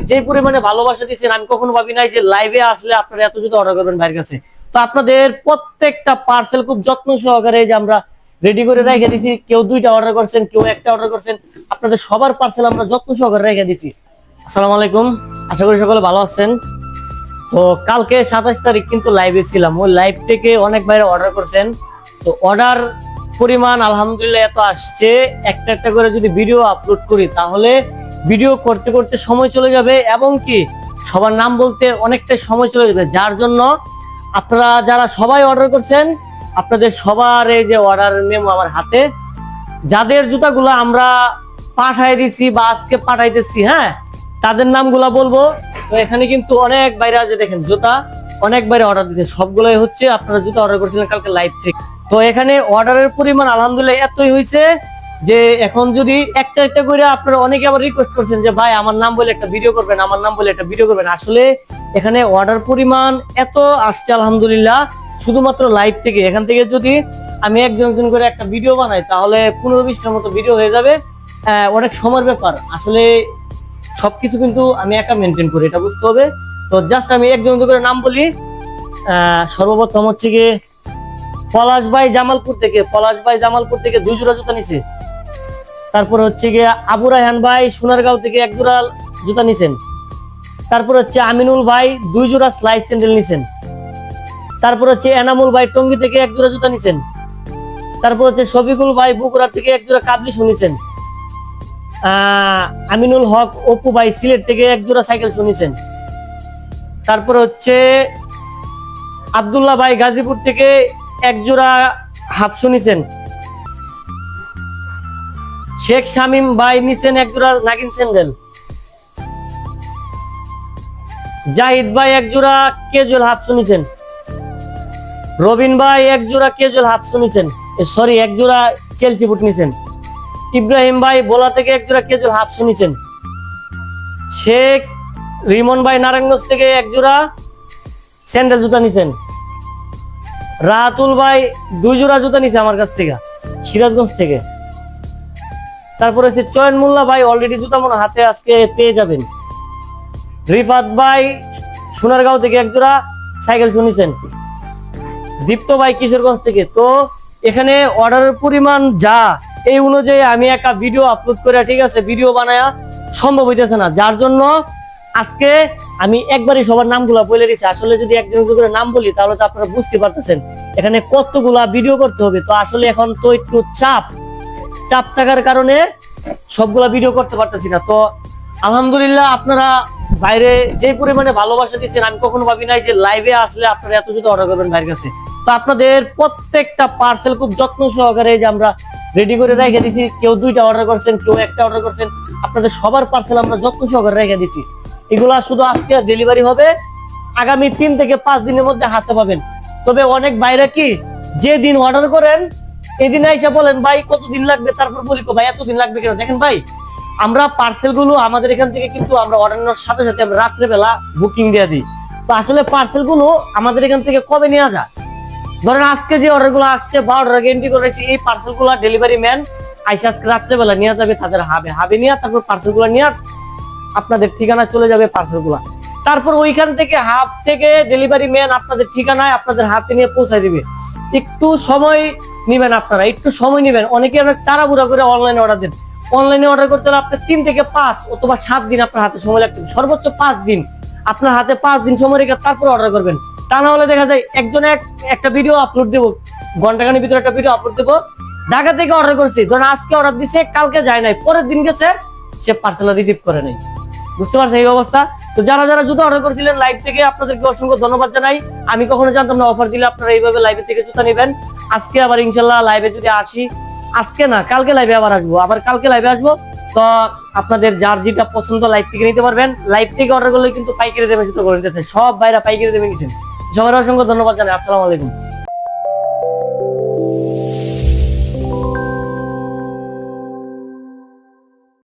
যে পরিমাণে ভালোবাসা দিচ্ছেন আমি কখনো ভাবি নাই যে লাইভে আসলে আপনারা এত জুতো অর্ডার করবেন ভাইয়ের কাছে। তো আপনাদের প্রত্যেকটা পার্সেল খুব যত্ন সহকারে যে আমরা রেডি করে রেখে দিছি। কেউ 2টা অর্ডার করছেন, কেউ 1টা অর্ডার করছেন, আপনাদের সবার পার্সেল আমরা যত্ন সহকারে রেখে দিছি। আসসালামু আলাইকুম, আশা করি সকলে ভালো আছেন। তো কালকে 27 তারিখ কিন্তু লাইভে ছিলাম, ওই লাইভ থেকে অনেক ভাইরা অর্ডার করছেন। তো অর্ডার পরিমাণ আলহামদুলিল্লাহ এত আসছে, একটা একটা করে যদি ভিডিও আপলোড করি তাহলে ভিডিও করতে করতে সময় চলে যাবে এবং কি সবার নাম বলতে অনেকটাই সময় চলে যাবে। যার জন্য আপনারা যারা সবাই অর্ডার করছেন, আপনাদের সবার এই যে অর্ডার মেমো আমার হাতে, যাদের জুতাগুলো আমরা পাঠাই দিছি বা আজকে পাঠাইতেছি, হ্যাঁ তাদের নামগুলা বলবো। তো এখানে কিন্তু অনেক বাইরে আছে, দেখেন জুতা অনেক বাইরে অর্ডার দিতে, সবগুলোই হচ্ছে আপনারা জুতা অর্ডার করছিলেন কালকে লাইভ থেকে। তো এখানে অর্ডারের পরিমাণ আলহামদুলিল্লাহ এতই হয়েছে যে এখন যদি একটা একটা করে আপনারা অনেকে আবার রিকোয়েস্ট করছেন যে ভাই আমার নাম বলে একটা ভিডিও করবেন, আমার নাম বলে একটা ভিডিও করবেন। আসলে এখানে অর্ডার পরিমাণ এত আসছে আলহামদুলিল্লাহ শুধুমাত্র লাইভ থেকে। এখান থেকে যদি আমি একজন করে একটা ভিডিও বানাই তাহলে 15-20টার মতো ভিডিও হয়ে যাবে, অনেক সময়ের ব্যাপার। আসলে সবকিছু কিন্তু আমি একা মেনটেন করি, এটা বুঝতে হবে। তো জাস্ট আমি একজন করে নাম বলি। সর্বপ্রথম হচ্ছে গিয়ে পলাশ ভাই জামালপুর থেকে 2 জোড়া জুতা নিছে। তারপর হচ্ছে গিয়ে আবু রায়হান ভাই সোনারগাঁও থেকে 1 জোড়া জুতা নিছেন। তারপর হচ্ছে আমিনুল ভাই 2 জোড়া স্লাইস স্যান্ডেল নিছেন। তারপর হচ্ছে এনামুল ভাই টঙ্গী থেকে 1 জোড়া জুতা নিছেন। তারপর হচ্ছে শফিকুল ভাই বগুড়া থেকে 1 জোড়া কাবলি শুনিছেন। আমিনুল হক অপু ভাই সিলেট থেকে 1 জোড়া সাইকেল শুনিছেন। তারপর হচ্ছে আব্দুল্লাহ ভাই গাজীপুর থেকে 1 জোড়া হাফ শুনিছেন। শেখ শামিম ভাই নিছেন 1 জোড়া নাগিন স্যান্ডেল। জাহিদ ভাই 1 জোড়া ক্যাজুয়াল হাফ শুনিছেন। রবিন ভাই 1 জোড়া ক্যাজুয়াল হাফ শুনিছেন, সরি 1 জোড়া চেলসি বুট নিছেন। ইব্রাহিম ভাই বোলা থেকে 1 জোড়া ক্যাজুয়াল হাফ শুনিছেন। শেখ রিমন ভাই নারায়ণগঞ্জ থেকে 1 জোড়া স্যান্ডেল জুতা নিছেন। রাতুল ভাই 2 জোড়া জুতা নিছে আমার কাছ থেকে সিরাজগঞ্জ থেকে। তারপর হচ্ছে চয়ন মোল্লা ভাই অলরেডি জুতা মনে হাতে আজকে পেয়ে যাবেন। রিফাত ভাই সোনারগাঁও থেকে 1 জোড়া সাইকেল শুনিছেন। দীপ্ত ভাই কিশোরগঞ্জ থেকে। তো এখানে অর্ডারের পরিমাণ যা, এই অনুযায়ী আমি একটা ভিডিও আপলোড করে, ঠিক আছে, ভিডিও বানায়া সম্ভব হইতেছে না। যার জন্য আজকে আমি একবারই সবার নামগুলা বলে দিচ্ছি। আসলে যদি একজন করে নাম বলি তাহলে তো আপনারা বুঝতে পারতেছেন এখানে কতগুলা ভিডিও করতে হবে। তো আসলে এখন তো একটু চাপ থাকার কারণে সবগুলা ভিডিও করতে পারতেছি না। তো আলহামদুলিল্লাহ আপনারা বাইরে যে পরিমাণে ভালোবাসা দিচ্ছেন আমি কখনো ভাবি নাই যে লাইভে আসলে আপনারা এত জুতো অর্ডার করবেন ভাইয়ের কাছে। তো আপনাদের প্রত্যেকটা পার্সেল খুব যত্ন সহকারে যে আমরা রেডি করে রেখে দিছি। কেউ 2টা অর্ডার করছেন, কেউ 1টা অর্ডার করছেন, আপনাদের সবার পার্সেল আমরা যত্ন সহকারে রেখে দিছি। এগুলা শুধু আজকে ডেলিভারি হবে, আগামী 3 থেকে 5 দিনের মধ্যে হাতে পাবেন। তবে অনেক বাইরে কি যে দিন অর্ডার করেন এই দিন এসে বলেন ভাই কতদিন লাগবে, তারপর বলি ভাই এতদিন লাগবে কেন। দেখেন ভাই, আমরা পার্সেল গুলো আমাদের এখান থেকে কিন্তু আমরা অর্ডারের সাথে সাথে আমরা রাত্রেবেলা বুকিং দিয়ে দিই। তো আসলে পার্সেল গুলো আমাদের এখান থেকে কবে নেওয়া যায়, ধরেন আজকে যে অর্ডার গুলো আসছে বা অর্ডার এন্ট্রি করেছি, এই পার্সেল গুলো ডেলিভারি ম্যান আইসা আজকে রাত্রেবেলা নিয়ে যাবে তাদের হাবে নিয়ে, তারপর পার্সেল গুলো নিয়ে আপনাদের ঠিকানা চলে যাবে পার্সেল গুলা। তারপর ওইখান থেকে হাব থেকে ডেলিভারি ম্যান আপনাদের ঠিকানায় আপনাদের হাতে নিয়ে পৌঁছায় দিবে। একটু সময় নিবেন, আপনারা একটু সময় নিবেন। অনেকে অনেক তাড়াহুড়া করে অনলাইনে অর্ডার দেন। অনলাইনে অর্ডার করতে হলে আপনার 3 থেকে 5 অথবা 7 দিন আপনার হাতে সময় লাগবে, সর্বোচ্চ 5 দিন আপনার হাতে 5 দিন সময় রেখে তারপর অর্ডার করবেন। তা না হলে দেখা যায় একজনে একটা ভিডিও আপলোড দেবো, ঘন্টাখানির ভিতরে একটা ভিডিও আপলোড দেবো, ঢাকা থেকে অর্ডার করছি, ধরেন আজকে অর্ডার দিছে, কালকে যায় নাই, পরের দিন গেছে, সে পার্সেল রিসিভ করে নাই। বুঝতে পারছেন এই অবস্থা? তো যারা যারা জুতো অর্ডার করেছিলেন লাইভ থেকে আপনাদেরকে অসংখ্য ধন্যবাদ জানাই। আমি কখনো জানতাম না অফার দিলে আপনারা এইভাবে লাইভে থেকে জুতা নেবেন। আজকে আবার ইনশাল্লাহ লাইভে যদি আসি, আজকে না কালকে লাইভে আবার আসবো, কালকে লাইভে আসবো। তো আপনাদের যার যেটা পছন্দ লাইভ থেকে নিতে পারবেন। লাইভ থেকে অর্ডার করলে কিন্তু পাইকারি দেবেন, জুতো করে নিতেছেন, সব ভাইরা পাইকারি দেবেন নিছেন। সবার অসংখ্য ধন্যবাদ জানাই। আসসালামু আলাইকুম।